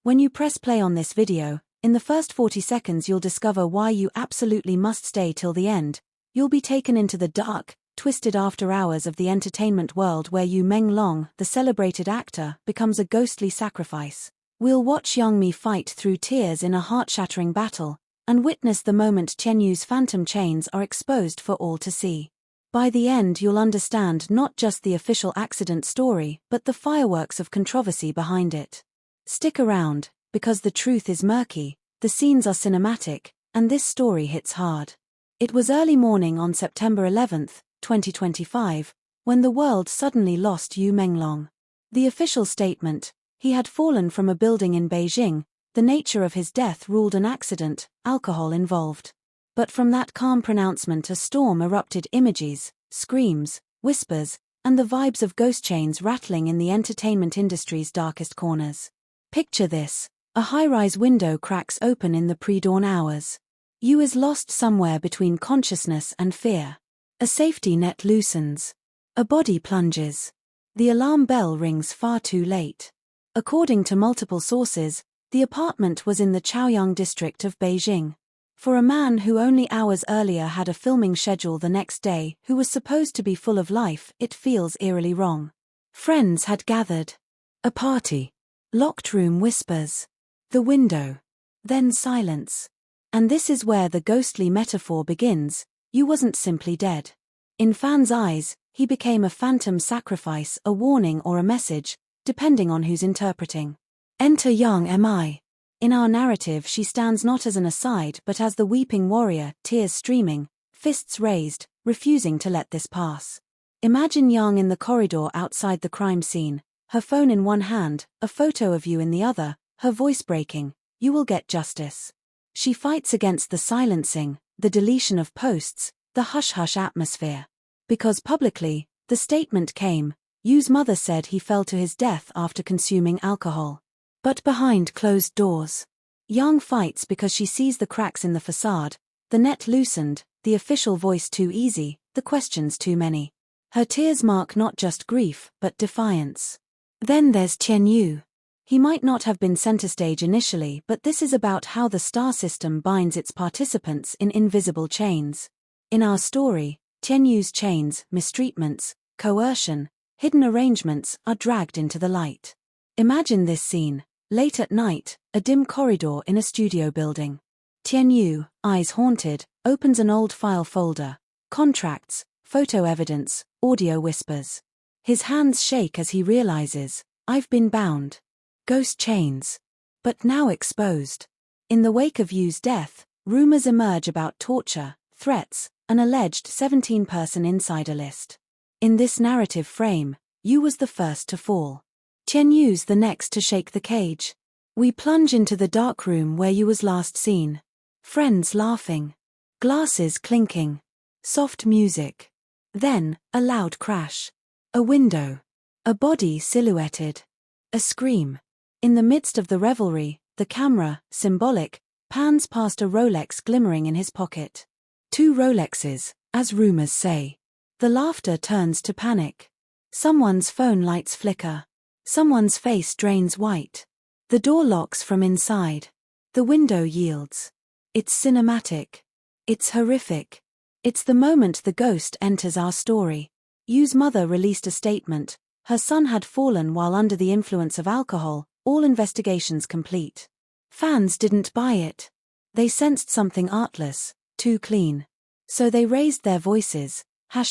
When you press play on this video, in the first 40 seconds you'll discover why you absolutely must stay till the end. You'll be taken into the dark, twisted after hours of the entertainment world where Yu Menglong, the celebrated actor, becomes a ghostly sacrifice. We'll watch young Mi fight through tears in a heart-shattering battle, and witness the moment Tianyu's phantom chains are exposed for all to see. By the end you'll understand not just the official accident story but the fireworks of controversy behind it. Stick around, because the truth is murky, the scenes are cinematic, and this story hits hard. It was early morning on September 11, 2025, when the world suddenly lost Yu Menglong. The official statement: he had fallen from a building in Beijing, the nature of his death ruled an accident, alcohol involved. But from that calm pronouncement a storm erupted: images, screams, whispers, and the vibes of ghost chains rattling in the entertainment industry's darkest corners. Picture this: a high-rise window cracks open in the pre-dawn hours. Yu is lost somewhere between consciousness and fear. A safety net loosens. A body plunges. The alarm bell rings far too late. According to multiple sources, the apartment was in the Chaoyang district of Beijing. For a man who only hours earlier had a filming schedule the next day, who was supposed to be full of life, it feels eerily wrong. Friends had gathered. A party. Locked room whispers. The window. Then silence. And this is where the ghostly metaphor begins: Yu wasn't simply dead. In fans' eyes, he became a phantom sacrifice, a warning or a message, depending on who's interpreting. Enter young Mi. In our narrative she stands not as an aside but as the weeping warrior, tears streaming, fists raised, refusing to let this pass. Imagine Yang in the corridor outside the crime scene, her phone in one hand, a photo of Yu in the other, her voice breaking: "You will get justice." She fights against the silencing, the deletion of posts, the hush-hush atmosphere. Because publicly, the statement came: Yu's mother said he fell to his death after consuming alcohol. But behind closed doors, Yang fights because she sees the cracks in the facade, the net loosened, the official voice too easy, the questions too many. Her tears mark not just grief, but defiance. Then there's Tianyu. He might not have been center stage initially, but this is about how the star system binds its participants in invisible chains. In our story, Tianyu's chains, mistreatments, coercion, hidden arrangements are dragged into the light. Imagine this scene: late at night, a dim corridor in a studio building. Tianyu, eyes haunted, opens an old file folder. Contracts, photo evidence, audio whispers. His hands shake as he realizes: I've been bound. Ghost chains. But now exposed. In the wake of Yu's death, rumors emerge about torture, threats, an alleged 17-person insider list. In this narrative frame, Yu was the first to fall. Tianyu's the next to shake the cage. We plunge into the dark room where Yu was last seen. Friends laughing. Glasses clinking. Soft music. Then, a loud crash. A window. A body silhouetted. A scream. In the midst of the revelry, the camera, symbolic, pans past a Rolex glimmering in his pocket. 2 Rolexes, as rumors say. The laughter turns to panic. Someone's phone lights flicker. Someone's face drains white. The door locks from inside. The window yields. It's cinematic. It's horrific. It's the moment the ghost enters our story. Yu's mother released a statement: her son had fallen while under the influence of alcohol, all investigations complete. Fans didn't buy it. They sensed something artless, too clean. So they raised their voices.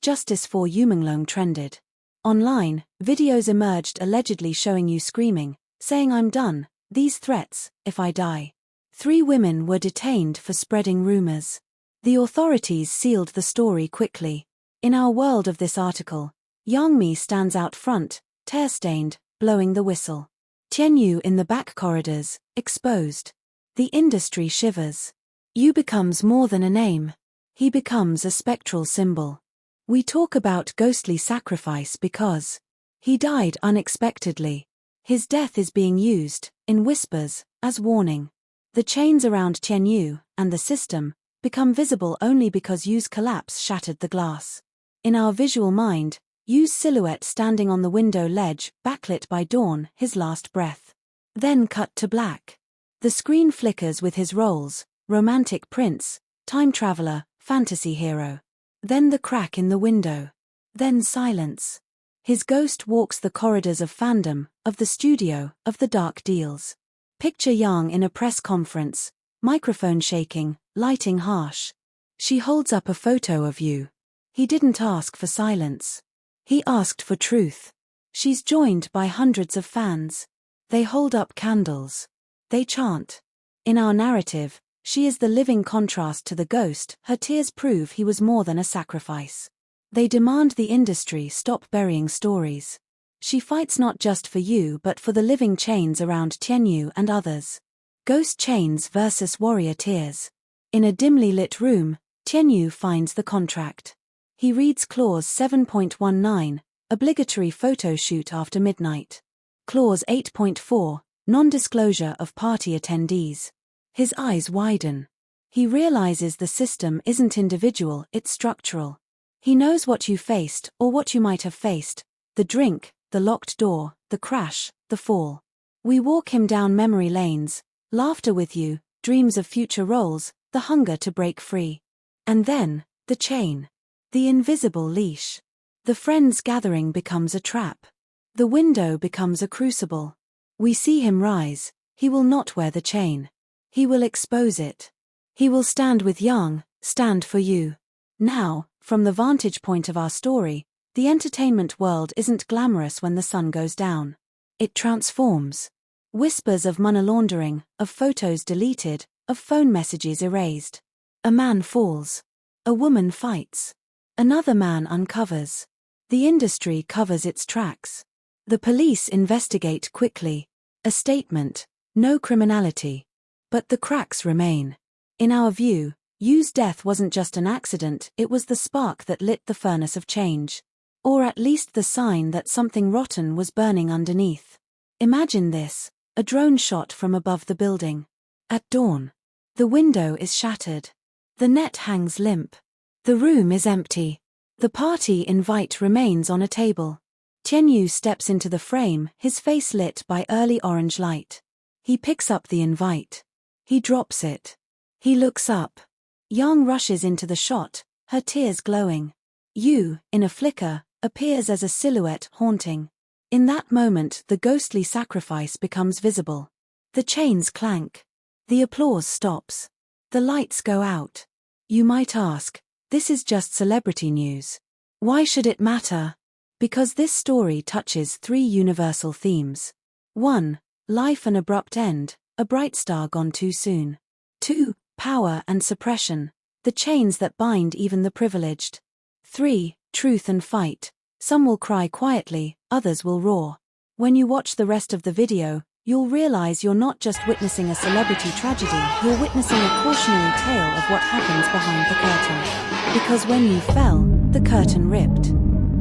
#Justice for Yu Menglong trended. Online, videos emerged allegedly showing Yu screaming, saying, "I'm done, these threats, if I die." 3 women were detained for spreading rumors. The authorities sealed the story quickly. In our world of this article, young Mi stands out front, tear-stained, blowing the whistle. Tianyu in the back corridors, exposed. The industry shivers. Yu becomes more than a name. He becomes a spectral symbol. We talk about ghostly sacrifice because he died unexpectedly. His death is being used, in whispers, as warning. The chains around Tianyu, and the system, become visible only because Yu's collapse shattered the glass. In our visual mind, Yu's silhouette standing on the window ledge, backlit by dawn, his last breath. Then cut to black. The screen flickers with his roles: romantic prince, time traveler, fantasy hero. Then the crack in the window. Then silence. His ghost walks the corridors of fandom, of the studio, of the dark deals. Picture Yang in a press conference, microphone shaking, lighting harsh. She holds up a photo of you. He didn't ask for silence. He asked for truth. She's joined by hundreds of fans. They hold up candles. They chant. In our narrative, she is the living contrast to the ghost. Her tears prove he was more than a sacrifice. They demand the industry stop burying stories. She fights not just for you but for the living chains around Tianyu and others. Ghost chains versus warrior tears. In a dimly lit room, Tianyu finds the contract. He reads Clause 7.19, obligatory photo shoot after midnight. Clause 8.4, non-disclosure of party attendees. His eyes widen. He realizes the system isn't individual, it's structural. He knows what you faced, or what you might have faced: the drink, the locked door, the crash, the fall. We walk him down memory lanes, laughter with you, dreams of future roles, the hunger to break free. And then, the chain. The invisible leash. The friends gathering becomes a trap. The window becomes a crucible. We see him rise. He will not wear the chain. He will expose it. He will stand with Yang, stand for you. Now, from the vantage point of our story, the entertainment world isn't glamorous when the sun goes down. It transforms. Whispers of money laundering, of photos deleted, of phone messages erased. A man falls. A woman fights. Another man uncovers. The industry covers its tracks. The police investigate quickly. A statement: no criminality. But the cracks remain. In our view, Yu's death wasn't just an accident, it was the spark that lit the furnace of change. Or at least the sign that something rotten was burning underneath. Imagine this: a drone shot from above the building. At dawn. The window is shattered. The net hangs limp. The room is empty. The party invite remains on a table. Tianyu steps into the frame, his face lit by early orange light. He picks up the invite. He drops it. He looks up. Yang rushes into the shot, her tears glowing. Yu, in a flicker, appears as a silhouette haunting. In that moment the ghostly sacrifice becomes visible. The chains clank. The applause stops. The lights go out. You might ask, this is just celebrity news. Why should it matter? Because this story touches three universal themes. 1. Life an abrupt end, a bright star gone too soon. 2. Power and suppression, the chains that bind even the privileged. 3. Truth and fight, some will cry quietly, others will roar. When you watch the rest of the video, you'll realize you're not just witnessing a celebrity tragedy, you're witnessing a cautionary tale of what happens behind the curtain. Because when you fell, the curtain ripped.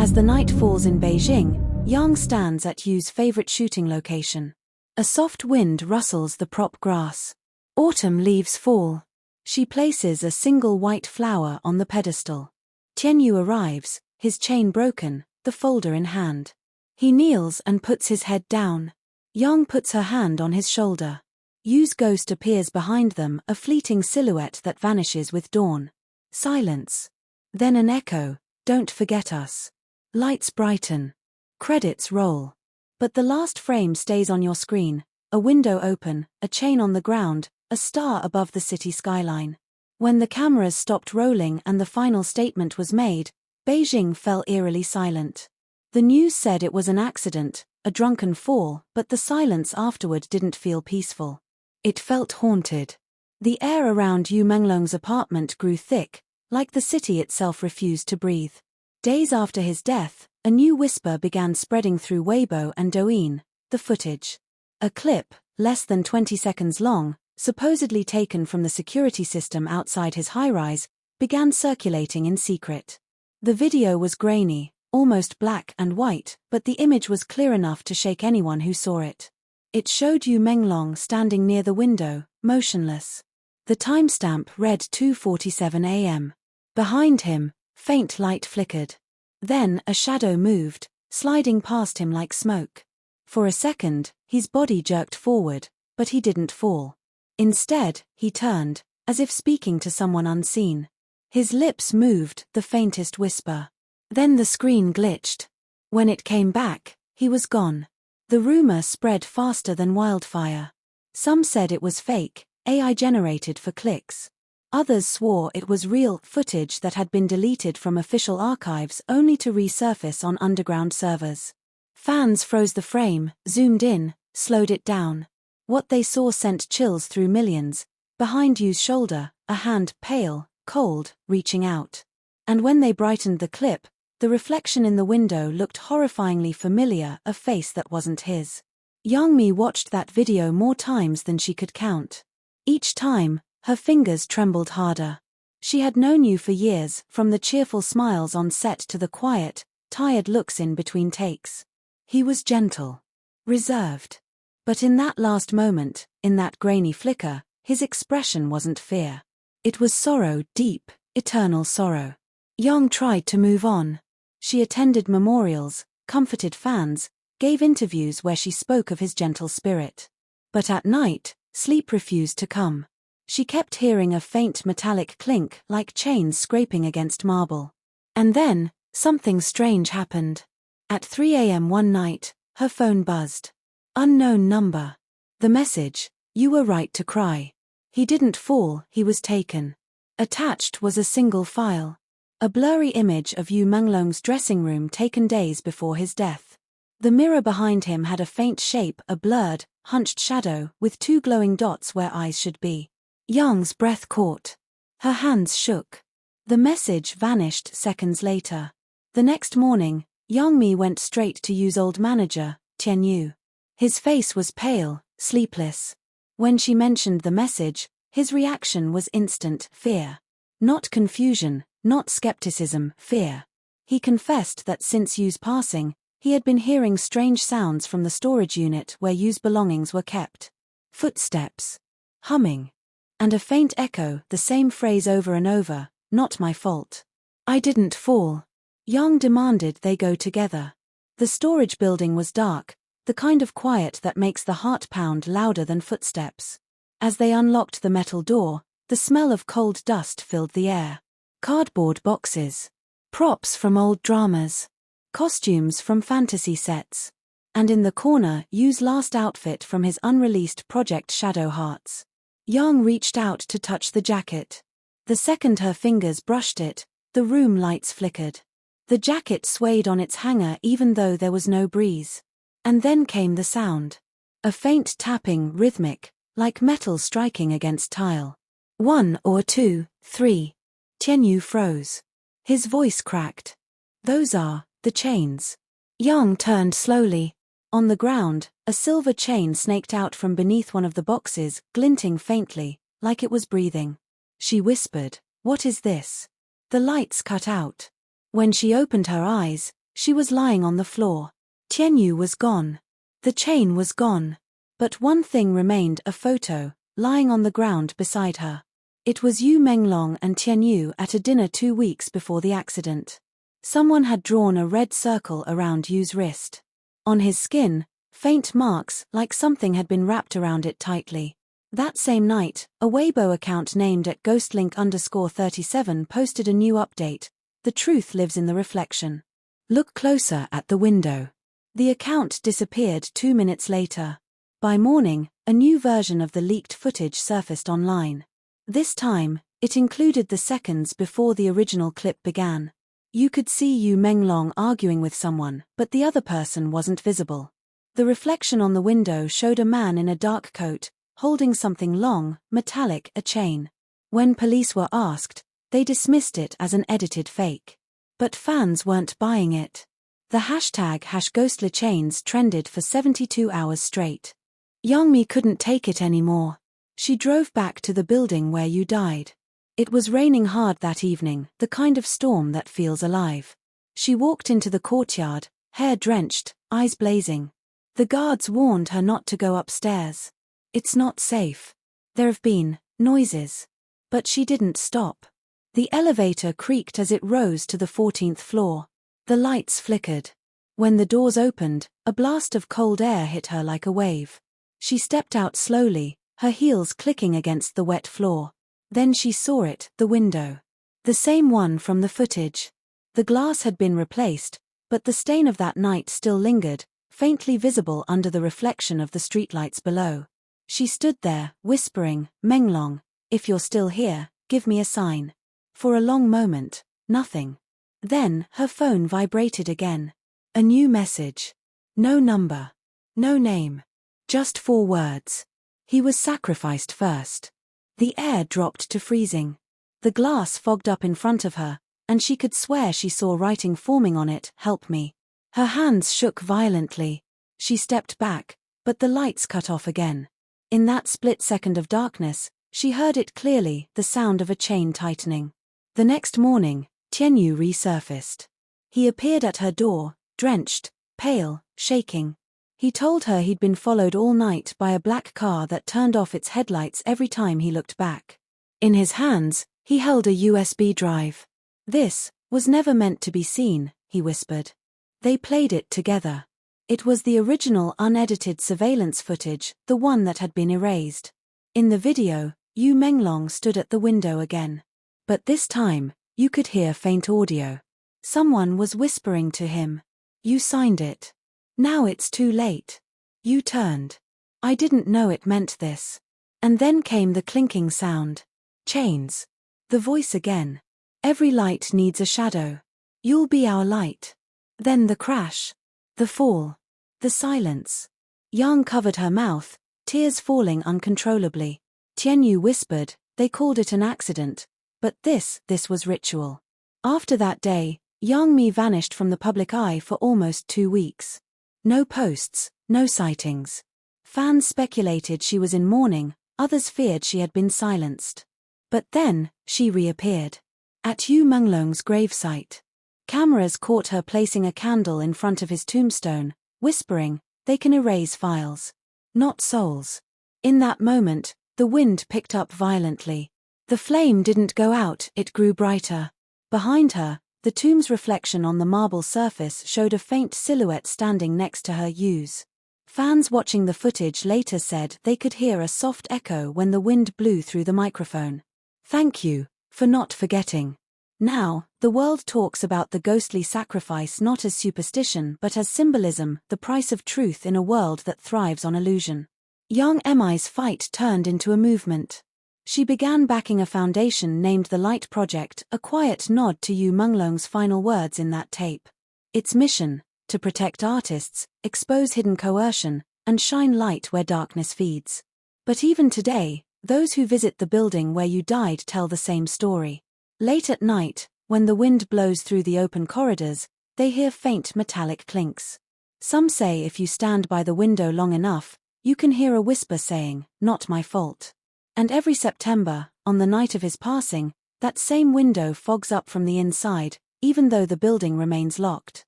As the night falls in Beijing, Yang stands at Yu's favorite shooting location. A soft wind rustles the prop grass. Autumn leaves fall. She places a single white flower on the pedestal. Tianyu arrives, his chain broken, the folder in hand. He kneels and puts his head down. Yang puts her hand on his shoulder. Yu's ghost appears behind them, a fleeting silhouette that vanishes with dawn. Silence. Then an echo: don't forget us. Lights brighten. Credits roll. But the last frame stays on your screen: a window open, a chain on the ground, a star above the city skyline. When the cameras stopped rolling and the final statement was made, Beijing fell eerily silent. The news said it was an accident, a drunken fall, but the silence afterward didn't feel peaceful. It felt haunted. The air around Yu Menglong's apartment grew thick, like the city itself refused to breathe. Days after his death, a new whisper began spreading through Weibo and Douyin: the footage. A clip, less than 20 seconds long, supposedly taken from the security system outside his high-rise, began circulating in secret. The video was grainy, almost black and white, but the image was clear enough to shake anyone who saw it. It showed Yu Menglong standing near the window, motionless. The timestamp read 2:47 a.m. Behind him, faint light flickered. Then a shadow moved, sliding past him like smoke. For a second, his body jerked forward, but he didn't fall. Instead, he turned, as if speaking to someone unseen. His lips moved, the faintest whisper. Then the screen glitched. When it came back, he was gone. The rumor spread faster than wildfire. Some said it was fake, AI generated for clicks. Others swore it was real footage that had been deleted from official archives only to resurface on underground servers. Fans froze the frame, zoomed in, slowed it down. What they saw sent chills through millions. Behind Yu's shoulder, a hand, pale, cold, reaching out. And when they brightened the clip, the reflection in the window looked horrifyingly familiar, a face that wasn't his. Mi watched that video more times than she could count. Each time, her fingers trembled harder. She had known Yu for years, from the cheerful smiles on set to the quiet, tired looks in between takes. He was gentle, reserved. But in that last moment, in that grainy flicker, his expression wasn't fear. It was sorrow, deep, eternal sorrow. Young tried to move on. She attended memorials, comforted fans, gave interviews where she spoke of his gentle spirit. But at night, sleep refused to come. She kept hearing a faint metallic clink like chains scraping against marble. And then, something strange happened. At 3 a.m. one night, her phone buzzed. Unknown number. The message, "You were right to cry." He didn't fall, he was taken. Attached was a single file. A blurry image of Yu Menglong's dressing room taken days before his death. The mirror behind him had a faint shape, a blurred, hunched shadow, with two glowing dots where eyes should be. Young's breath caught. Her hands shook. The message vanished seconds later. The next morning, Mi went straight to Yu's old manager, Tianyu. His face was pale, sleepless. When she mentioned the message, his reaction was instant fear. Not confusion, not skepticism, fear. He confessed that since Yu's passing, he had been hearing strange sounds from the storage unit where Yu's belongings were kept. Footsteps. Humming. And a faint echo, the same phrase over and over, "Not my fault. I didn't fall." Yang demanded they go together. The storage building was dark, the kind of quiet that makes the heart pound louder than footsteps. As they unlocked the metal door, the smell of cold dust filled the air. Cardboard boxes. Props from old dramas. Costumes from fantasy sets. And in the corner, Yu's last outfit from his unreleased project Shadow Hearts. Yang reached out to touch the jacket. The second her fingers brushed it, the room lights flickered. The jacket swayed on its hanger even though there was no breeze. And then came the sound. A faint tapping, rhythmic, like metal striking against tile. 1 or 2, 3. Tianyu froze. His voice cracked. "Those are the chains." Yang turned slowly. On the ground, a silver chain snaked out from beneath one of the boxes, glinting faintly, like it was breathing. She whispered, "What is this?" The lights cut out. When she opened her eyes, she was lying on the floor. Tianyu was gone. The chain was gone. But one thing remained, a photo, lying on the ground beside her. It was Yu Menglong and Tianyu at a dinner 2 weeks before the accident. Someone had drawn a red circle around Yu's wrist. On his skin, faint marks like something had been wrapped around it tightly. That same night, a Weibo account named at ghostlink_37 posted a new update. "The truth lives in the reflection. Look closer at the window." The account disappeared 2 minutes later. By morning, a new version of the leaked footage surfaced online. This time, it included the seconds before the original clip began. You could see Yu Menglong arguing with someone, but the other person wasn't visible. The reflection on the window showed a man in a dark coat, holding something long, metallic, a chain. When police were asked, they dismissed it as an edited fake. But fans weren't buying it. The hashtag #GhostlyChains trended for 72 hours straight. Mi couldn't take it anymore. She drove back to the building where Yu died. It was raining hard that evening, the kind of storm that feels alive. She walked into the courtyard, hair drenched, eyes blazing. The guards warned her not to go upstairs. "It's not safe. There have been noises." But she didn't stop. The elevator creaked as it rose to the 14th floor. The lights flickered. When the doors opened, a blast of cold air hit her like a wave. She stepped out slowly, her heels clicking against the wet floor. Then she saw it, the window. The same one from the footage. The glass had been replaced, but the stain of that night still lingered, faintly visible under the reflection of the streetlights below. She stood there, whispering, "Menglong, if you're still here, give me a sign." For a long moment, nothing. Then, her phone vibrated again. A new message. No number. No name. Just 4 words. He was sacrificed first. The air dropped to freezing. The glass fogged up in front of her, and she could swear she saw writing forming on it, "Help me." Her hands shook violently. She stepped back, but the lights cut off again. In that split second of darkness, she heard it clearly, the sound of a chain tightening. The next morning, Tianyu resurfaced. He appeared at her door, drenched, pale, shaking. He told her he'd been followed all night by a black car that turned off its headlights every time he looked back. In his hands, he held a USB drive. "This was never meant to be seen," he whispered. They played it together. It was the original unedited surveillance footage, the one that had been erased. In the video, Yu Menglong stood at the window again. But this time, you could hear faint audio. Someone was whispering to him. "You signed it. Now it's too late. You turned. I didn't know it meant this." And then came the clinking sound. "Chains." The voice again. "Every light needs a shadow. You'll be our light." Then the crash. The fall. The silence. Yang covered her mouth, tears falling uncontrollably. Tianyu whispered, "They called it an accident. But this was ritual." After that day, Yang Mi vanished from the public eye for almost 2 weeks. No posts, no sightings. Fans speculated she was in mourning, others feared she had been silenced. But then, she reappeared. At Yu Menglong's gravesite. Cameras caught her placing a candle in front of his tombstone, whispering, "They can erase files. Not souls." In that moment, the wind picked up violently. The flame didn't go out, it grew brighter. Behind her, the tomb's reflection on the marble surface showed a faint silhouette standing next to her Yu's. Fans watching the footage later said they could hear a soft echo when the wind blew through the microphone. "Thank you for not forgetting." Now, the world talks about the ghostly sacrifice not as superstition but as symbolism, the price of truth in a world that thrives on illusion. Young Mi's fight turned into a movement. She began backing a foundation named the Light Project, a quiet nod to Yu Menglong's final words in that tape. Its mission: to protect artists, expose hidden coercion, and shine light where darkness feeds. But even today, those who visit the building where you died tell the same story. Late at night, when the wind blows through the open corridors, they hear faint metallic clinks. Some say if you stand by the window long enough, you can hear a whisper saying, "Not my fault." And every September, on the night of his passing, that same window fogs up from the inside, even though the building remains locked.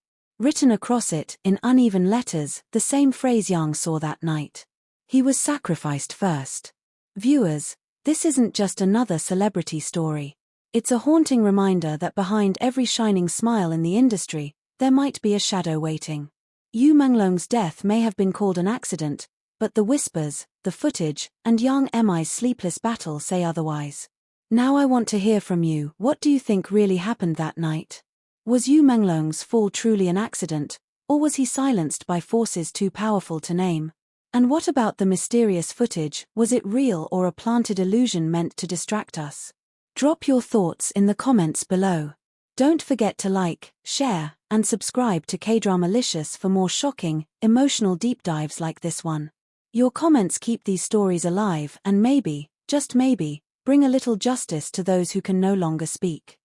Written across it, in uneven letters, the same phrase Yang saw that night. He was sacrificed first. Viewers, this isn't just another celebrity story. It's a haunting reminder that behind every shining smile in the industry, there might be a shadow waiting. Yu Menglong's death may have been called an accident, but the whispers, the footage, and Yang Mi's sleepless battle say otherwise. Now I want to hear from you. What do you think really happened that night? Was Yu Menglong's fall truly an accident, or was he silenced by forces too powerful to name? And what about the mysterious footage? Was it real or a planted illusion meant to distract us? Drop your thoughts in the comments below. Don't forget to like, share, and subscribe to K-Dramalicious for more shocking, emotional deep dives like this one. Your comments keep these stories alive and maybe, just maybe, bring a little justice to those who can no longer speak.